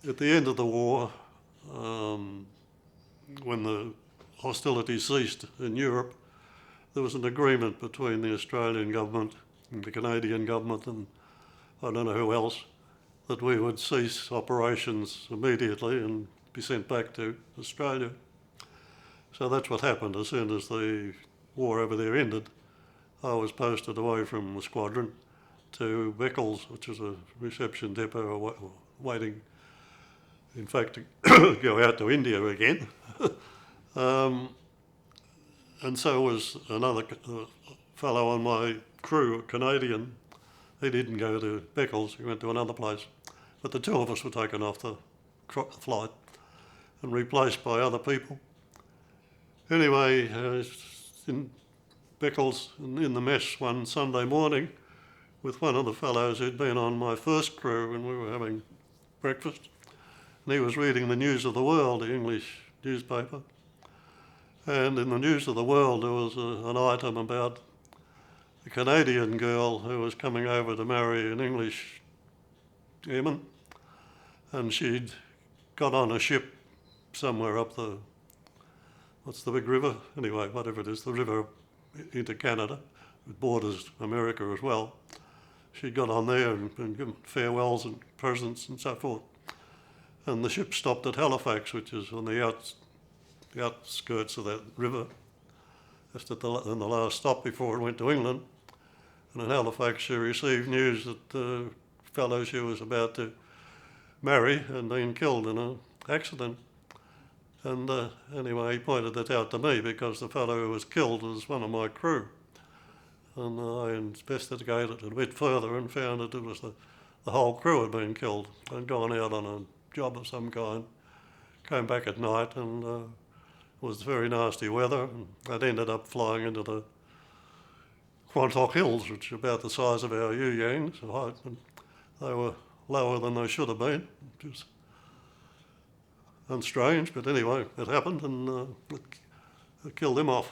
at the end of the war, when the hostilities ceased in Europe, there was an agreement between the Australian government and the Canadian government and I don't know who else, that we would cease operations immediately and be sent back to Australia. So that's what happened. As soon as the war over there ended, I was posted away from the squadron to Beccles, which is a reception depot waiting, in fact, to go out to India again. And so was another fellow on my crew, a Canadian. He didn't go to Beccles, he went to another place. But the two of us were taken off the flight and replaced by other people. Anyway, in Beccles, in the mess one Sunday morning, with one of the fellows who'd been on my first crew when we were having breakfast. And he was reading the News of the World, the English newspaper. And in the News of the World there was an item about a Canadian girl who was coming over to marry an English airman. And she'd got on a ship somewhere up the, what's the big river? Anyway, whatever it is, the river into Canada. It borders America as well. She got on there and given farewells and presents and so forth. And the ship stopped at Halifax, which is on the outskirts of that river, just at the last stop before it went to England. And in Halifax she received news that the fellow she was about to marry had been killed in an accident. And anyway, he pointed that out to me because the fellow who was killed was one of my crew. And I investigated a bit further and found that it was the whole crew had been killed and gone out on a job of some kind. Came back at night and it was very nasty weather, and I'd ended up flying into the Quantock Hills, which are about the size of our Yuyangs, and they were lower than they should have been, which is unstrange, but anyway, it happened and it killed him off.